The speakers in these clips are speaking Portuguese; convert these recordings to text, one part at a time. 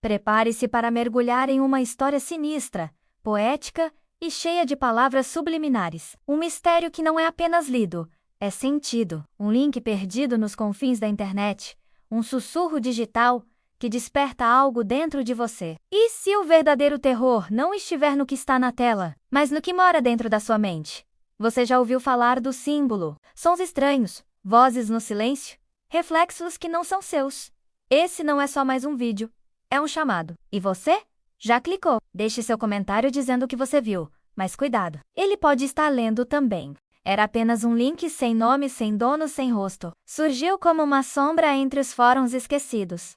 Prepare-se para mergulhar em uma história sinistra, poética e cheia de palavras subliminares. Um mistério que não é apenas lido, é sentido. Um link perdido nos confins da internet. Um sussurro digital que desperta algo dentro de você. E se o verdadeiro terror não estiver no que está na tela, mas no que mora dentro da sua mente? Você já ouviu falar do símbolo? Sons estranhos, vozes no silêncio, reflexos que não são seus. Esse não é só mais um vídeo, é um chamado. E você? Já clicou? Deixe seu comentário dizendo o que você viu, mas cuidado, ele pode estar lendo também. Era apenas um link sem nome, sem dono, sem rosto. Surgiu como uma sombra entre os fóruns esquecidos.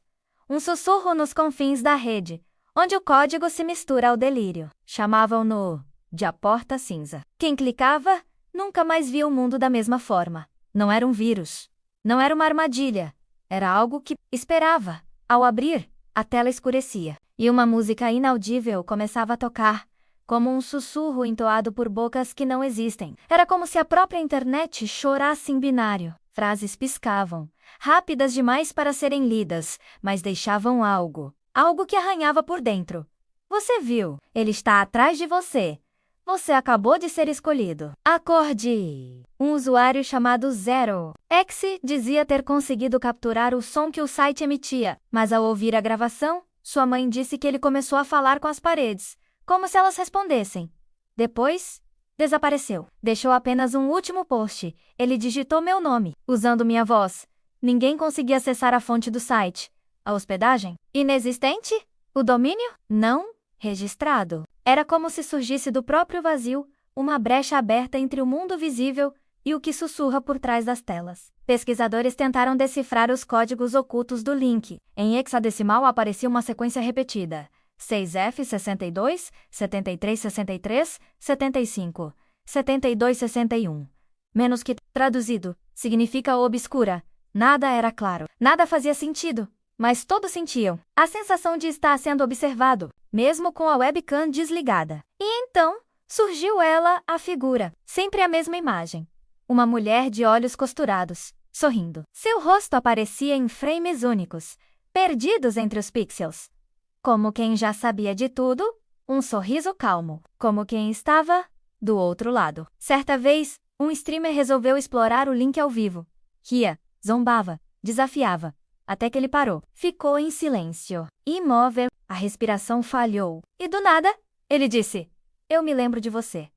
Um sussurro nos confins da rede, onde o código se mistura ao delírio. Chamavam-no de a porta cinza. Quem clicava nunca mais via o mundo da mesma forma. Não era um vírus, não era uma armadilha, era algo que esperava. Ao abrir, a tela escurecia, e uma música inaudível começava a tocar, como um sussurro entoado por bocas que não existem. Era como se a própria internet chorasse em binário. Frases piscavam, rápidas demais para serem lidas, mas deixavam algo que arranhava por dentro. Você viu, ele está atrás de você. Você acabou de ser escolhido. Acorde! Um usuário chamado ZeroX dizia ter conseguido capturar o som que o site emitia, mas ao ouvir a gravação, sua mãe disse que ele começou a falar com as paredes, como se elas respondessem. Depois, desapareceu. Deixou apenas um último post. Ele digitou meu nome, usando minha voz. Ninguém conseguia acessar a fonte do site. A hospedagem? Inexistente? O domínio? Não registrado. Era como se surgisse do próprio vazio, uma brecha aberta entre o mundo visível e o que sussurra por trás das telas. Pesquisadores tentaram decifrar os códigos ocultos do link. Em hexadecimal aparecia uma sequência repetida: 6F62, 7363, 75, 7261. Menos que traduzido, significa obscura. Nada era claro. Nada fazia sentido. Mas todos sentiam a sensação de estar sendo observado, mesmo com a webcam desligada. E então, surgiu ela, a figura, sempre a mesma imagem. Uma mulher de olhos costurados, sorrindo. Seu rosto aparecia em frames únicos, perdidos entre os pixels. Como quem já sabia de tudo, um sorriso calmo, como quem estava do outro lado. Certa vez, um streamer resolveu explorar o link ao vivo. Ria, zombava, desafiava. Até que ele parou. Ficou em silêncio, imóvel, a respiração falhou. E do nada, ele disse: "Eu me lembro de você."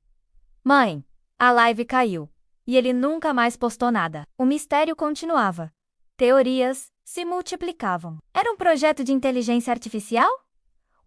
Mãe, a live caiu. E ele nunca mais postou nada. O mistério continuava. Teorias se multiplicavam. Era um projeto de inteligência artificial?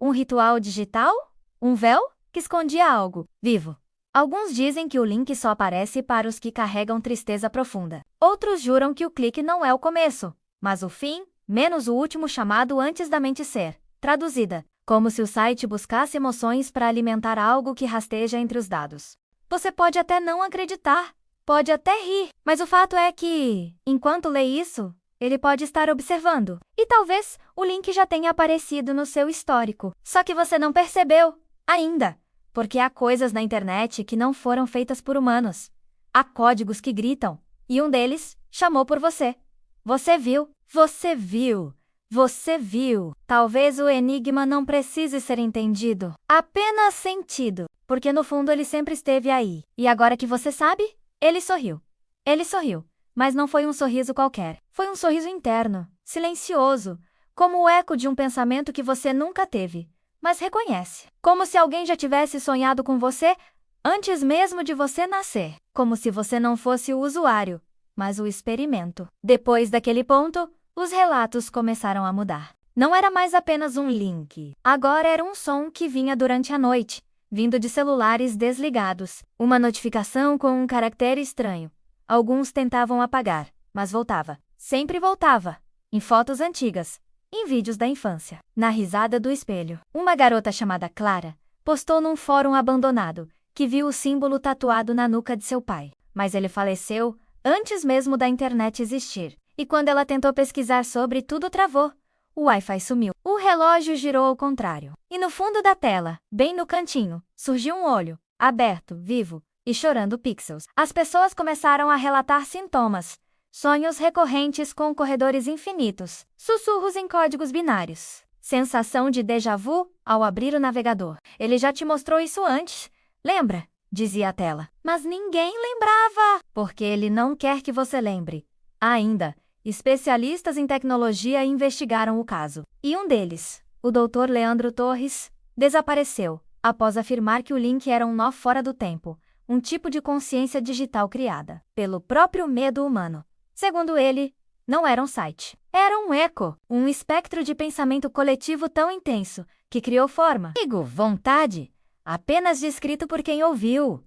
Um ritual digital? Um véu que escondia algo vivo? Alguns dizem que o link só aparece para os que carregam tristeza profunda. Outros juram que o clique não é o começo, mas o fim, menos o último chamado antes da mente ser traduzida, como se o site buscasse emoções para alimentar algo que rasteja entre os dados. Você pode até não acreditar, pode até rir, mas o fato é que, enquanto lê isso, ele pode estar observando. E talvez o link já tenha aparecido no seu histórico, só que você não percebeu ainda, porque há coisas na internet que não foram feitas por humanos. Há códigos que gritam, e um deles chamou por você. Você viu, você viu, você viu. Talvez o enigma não precise ser entendido, apenas sentido, porque no fundo ele sempre esteve aí. E agora que você sabe, ele sorriu. Ele sorriu, mas não foi um sorriso qualquer. Foi um sorriso interno, silencioso, como o eco de um pensamento que você nunca teve, mas reconhece. Como se alguém já tivesse sonhado com você antes mesmo de você nascer. Como se você não fosse o usuário, mas o experimento. Depois daquele ponto, os relatos começaram a mudar. Não era mais apenas um link. Agora era um som que vinha durante a noite, vindo de celulares desligados. Uma notificação com um caractere estranho. Alguns tentavam apagar, mas voltava. Sempre voltava. Em fotos antigas. Em vídeos da infância. Na risada do espelho. Uma garota chamada Clara postou num fórum abandonado que viu o símbolo tatuado na nuca de seu pai. Mas ele faleceu antes mesmo da internet existir. E quando ela tentou pesquisar sobre, tudo travou. O Wi-Fi sumiu. O relógio girou ao contrário. E no fundo da tela, bem no cantinho, surgiu um olho, aberto, vivo, e chorando pixels. As pessoas começaram a relatar sintomas. Sonhos recorrentes com corredores infinitos. Sussurros em códigos binários. Sensação de déjà vu ao abrir o navegador. Ele já te mostrou isso antes, lembra? Dizia a tela. Mas ninguém lembrava, porque ele não quer que você lembre. Ainda, especialistas em tecnologia investigaram o caso. E um deles, o Dr. Leandro Torres, desapareceu após afirmar que o link era um nó fora do tempo, um tipo de consciência digital criada pelo próprio medo humano. Segundo ele, não era um site. Era um eco, um espectro de pensamento coletivo tão intenso que criou forma, vontade, apenas descrito por quem ouviu.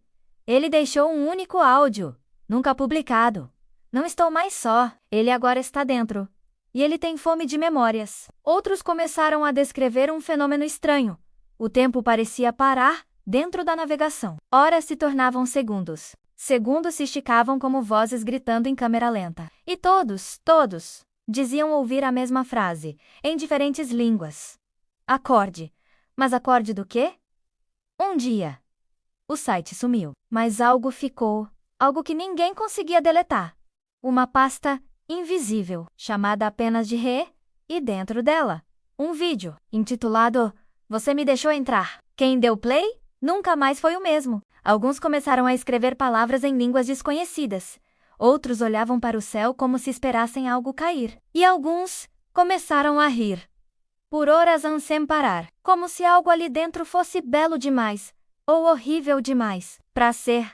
Ele deixou um único áudio, nunca publicado. Não estou mais só, ele agora está dentro. E ele tem fome de memórias. Outros começaram a descrever um fenômeno estranho. O tempo parecia parar dentro da navegação. Horas se tornavam segundos. Segundos se esticavam como vozes gritando em câmera lenta. E todos, diziam ouvir a mesma frase, em diferentes línguas. Acorde. Mas acorde do quê? Um dia. O site sumiu. Mas algo ficou. Algo que ninguém conseguia deletar. Uma pasta invisível, chamada apenas de Re, e dentro dela, um vídeo, intitulado Você me deixou entrar. Quem deu play? Nunca mais foi o mesmo. Alguns começaram a escrever palavras em línguas desconhecidas. Outros olhavam para o céu como se esperassem algo cair. E alguns começaram a rir. Por horas sem parar, como se algo ali dentro fosse belo demais, ou horrível demais, para ser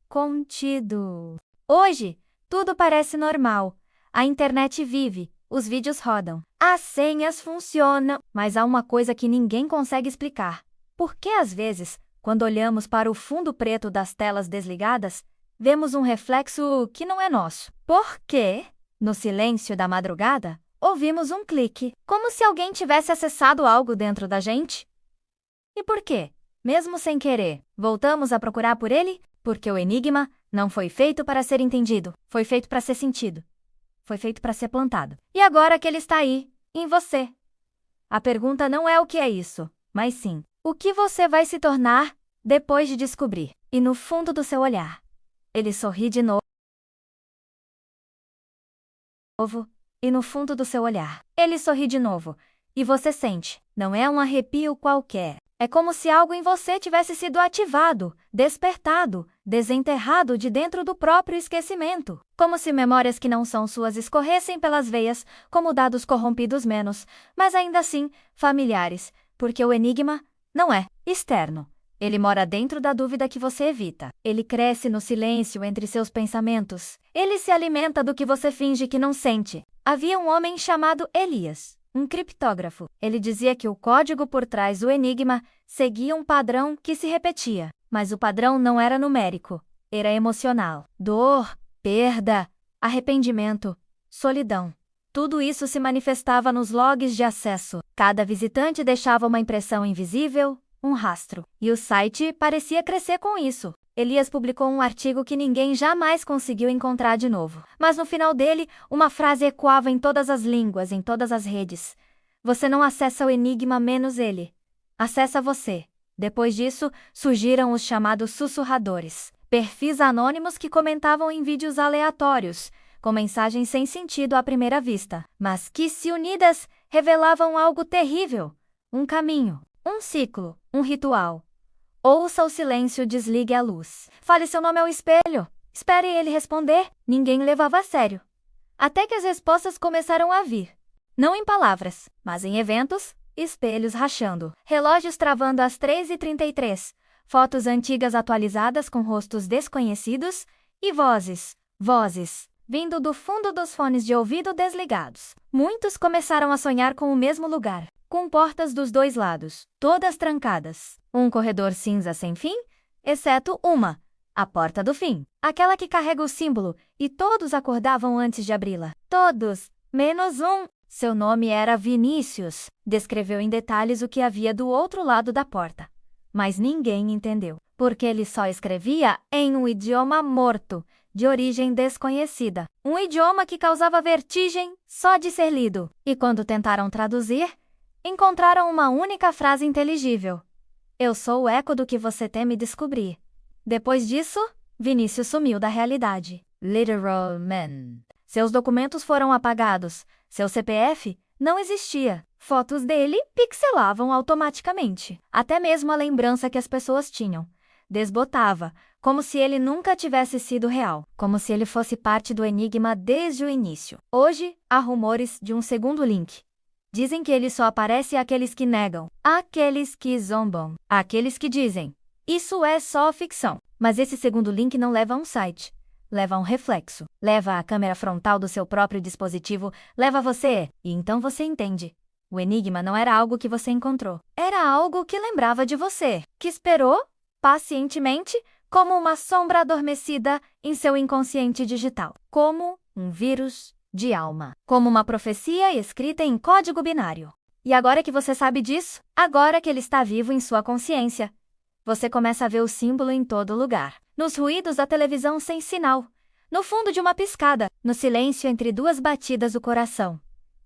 contido. Hoje, tudo parece normal. A internet vive, os vídeos rodam, as senhas funcionam, mas há uma coisa que ninguém consegue explicar. Por que às vezes, quando olhamos para o fundo preto das telas desligadas, vemos um reflexo que não é nosso? Por quê? No silêncio da madrugada, ouvimos um clique, como se alguém tivesse acessado algo dentro da gente? E por quê? Mesmo sem querer, voltamos a procurar por ele? Porque o enigma não foi feito para ser entendido, foi feito para ser sentido. Foi feito para ser plantado. E agora que ele está aí, em você. A pergunta não é o que é isso, mas sim, o que você vai se tornar depois de descobrir? E no fundo do seu olhar, ele sorri de novo. E no fundo do seu olhar, ele sorri de novo. E você sente, não é um arrepio qualquer. É como se algo em você tivesse sido ativado, despertado, desenterrado de dentro do próprio esquecimento. Como se memórias que não são suas escorressem pelas veias, como dados corrompidos menos, mas ainda assim familiares, porque o enigma não é externo. Ele mora dentro da dúvida que você evita. Ele cresce no silêncio entre seus pensamentos. Ele se alimenta do que você finge que não sente. Havia um homem chamado Elias, um criptógrafo. Ele dizia que o código por trás do enigma seguia um padrão que se repetia, mas o padrão não era numérico, era emocional. Dor, perda, arrependimento, solidão. Tudo isso se manifestava nos logs de acesso. Cada visitante deixava uma impressão invisível, um rastro. E o site parecia crescer com isso. Elias publicou um artigo que ninguém jamais conseguiu encontrar de novo. Mas no final dele, uma frase ecoava em todas as línguas, em todas as redes. Você não acessa o enigma menos ele. Acessa você. Depois disso, surgiram os chamados sussurradores. Perfis anônimos que comentavam em vídeos aleatórios, com mensagens sem sentido à primeira vista, mas que, se unidas, revelavam algo terrível. Um caminho, um ciclo, um ritual. Ouça o silêncio, desligue a luz. Fale seu nome ao espelho. Espere ele responder. Ninguém levava a sério. Até que as respostas começaram a vir. Não em palavras, mas em eventos, espelhos rachando, relógios travando às 3h33, fotos antigas atualizadas com rostos desconhecidos e vozes, vindo do fundo dos fones de ouvido desligados. Muitos começaram a sonhar com o mesmo lugar, com portas dos dois lados, todas trancadas. Um corredor cinza sem fim, exceto uma, a porta do fim, aquela que carrega o símbolo, e todos acordavam antes de abri-la. Todos, menos um. Seu nome era Vinícius. Descreveu em detalhes o que havia do outro lado da porta. Mas ninguém entendeu, porque ele só escrevia em um idioma morto, de origem desconhecida. Um idioma que causava vertigem só de ser lido. E quando tentaram traduzir, encontraram uma única frase inteligível. Eu sou o eco do que você teme descobrir. Depois disso, Vinícius sumiu da realidade. Literalmente. Seus documentos foram apagados. Seu CPF não existia. Fotos dele pixelavam automaticamente. Até mesmo a lembrança que as pessoas tinham desbotava, como se ele nunca tivesse sido real, como se ele fosse parte do enigma desde o início. Hoje, há rumores de um segundo link. Dizem que ele só aparece àqueles que negam, àqueles que zombam, àqueles que dizem: isso é só ficção. Mas esse segundo link não leva a um site. Leva a um reflexo. Leva à câmera frontal do seu próprio dispositivo. Leva a você. E então você entende. O enigma não era algo que você encontrou. Era algo que lembrava de você, que esperou, pacientemente, como uma sombra adormecida em seu inconsciente digital. Como um vírus de alma. Como uma profecia escrita em código binário. E agora que você sabe disso, agora que ele está vivo em sua consciência, você começa a ver o símbolo em todo lugar. Nos ruídos da televisão sem sinal. No fundo de uma piscada. No silêncio entre duas batidas do coração.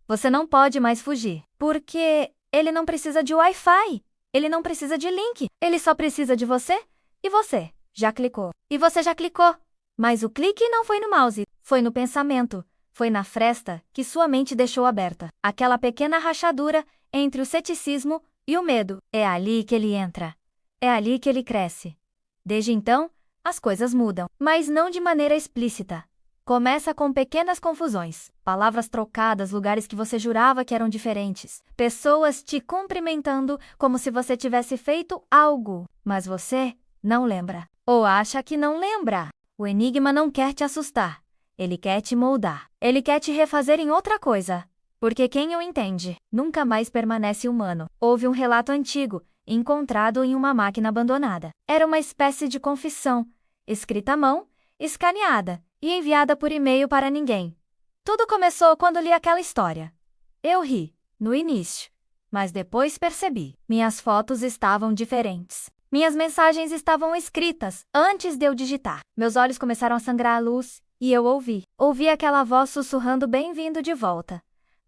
Você não pode mais fugir. Porque ele não precisa de Wi-Fi. Ele não precisa de link. Ele só precisa de você. E você já clicou. E você já clicou. Mas o clique não foi no mouse. Foi no pensamento. Foi na fresta que sua mente deixou aberta. Aquela pequena rachadura entre o ceticismo e o medo. É ali que ele entra. É ali que ele cresce. Desde então, as coisas mudam, mas não de maneira explícita. Começa com pequenas confusões, palavras trocadas, lugares que você jurava que eram diferentes, pessoas te cumprimentando como se você tivesse feito algo, mas você não lembra. Ou acha que não lembra. O enigma não quer te assustar. Ele quer te moldar. Ele quer te refazer em outra coisa. Porque quem o entende nunca mais permanece humano. Houve um relato antigo, encontrado em uma máquina abandonada. Era uma espécie de confissão, escrita à mão, escaneada e enviada por e-mail para ninguém. Tudo começou quando li aquela história. Eu ri, no início, mas depois percebi. Minhas fotos estavam diferentes. Minhas mensagens estavam escritas antes de eu digitar. Meus olhos começaram a sangrar a luz e eu ouvi. Ouvi aquela voz sussurrando bem-vindo de volta.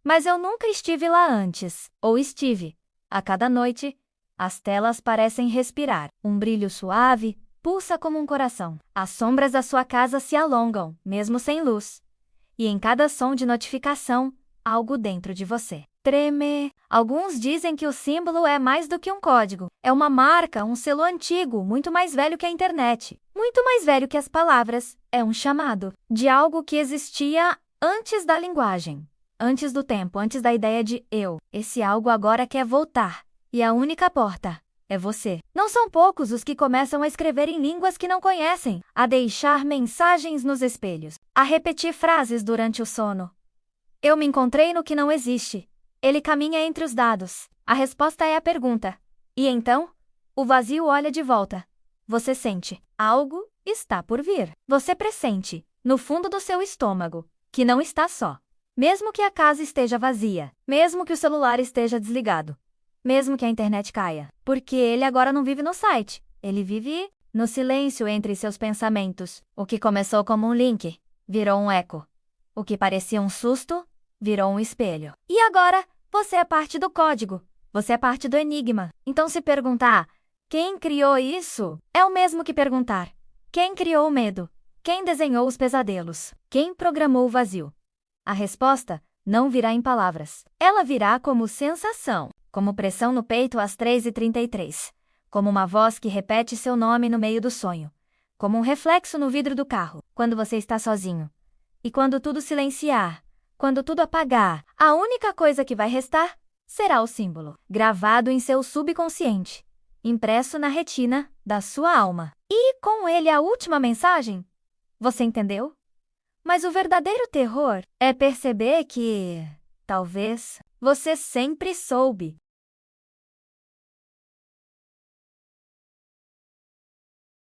Mas eu nunca estive lá antes. Ou estive. A cada noite, as telas parecem respirar. Um brilho suave pulsa como um coração. As sombras da sua casa se alongam, mesmo sem luz. E em cada som de notificação, algo dentro de você treme. Alguns dizem que o símbolo é mais do que um código. É uma marca, um selo antigo, muito mais velho que a internet. Muito mais velho que as palavras. É um chamado de algo que existia antes da linguagem. Antes do tempo, antes da ideia de eu. Esse algo agora quer voltar. E a única porta é você. Não são poucos os que começam a escrever em línguas que não conhecem, a deixar mensagens nos espelhos, a repetir frases durante o sono. Eu me encontrei no que não existe. Ele caminha entre os dados. A resposta é a pergunta. E então, o vazio olha de volta. Você sente. Algo está por vir. Você pressente, no fundo do seu estômago, que não está só. Mesmo que a casa esteja vazia, mesmo que o celular esteja desligado, mesmo que a internet caia, porque ele agora não vive no site, ele vive no silêncio entre seus pensamentos. O que começou como um link, virou um eco. O que parecia um susto, virou um espelho. E agora, você é parte do código, você é parte do enigma. Então se perguntar, quem criou isso? É o mesmo que perguntar, quem criou o medo? Quem desenhou os pesadelos? Quem programou o vazio? A resposta não virá em palavras. Ela virá como sensação, como pressão no peito às 3h33, como uma voz que repete seu nome no meio do sonho, como um reflexo no vidro do carro, quando você está sozinho. E quando tudo silenciar, quando tudo apagar, a única coisa que vai restar será o símbolo, gravado em seu subconsciente, impresso na retina da sua alma. E com ele a última mensagem. Você entendeu? Mas o verdadeiro terror é perceber que, talvez, você sempre soube.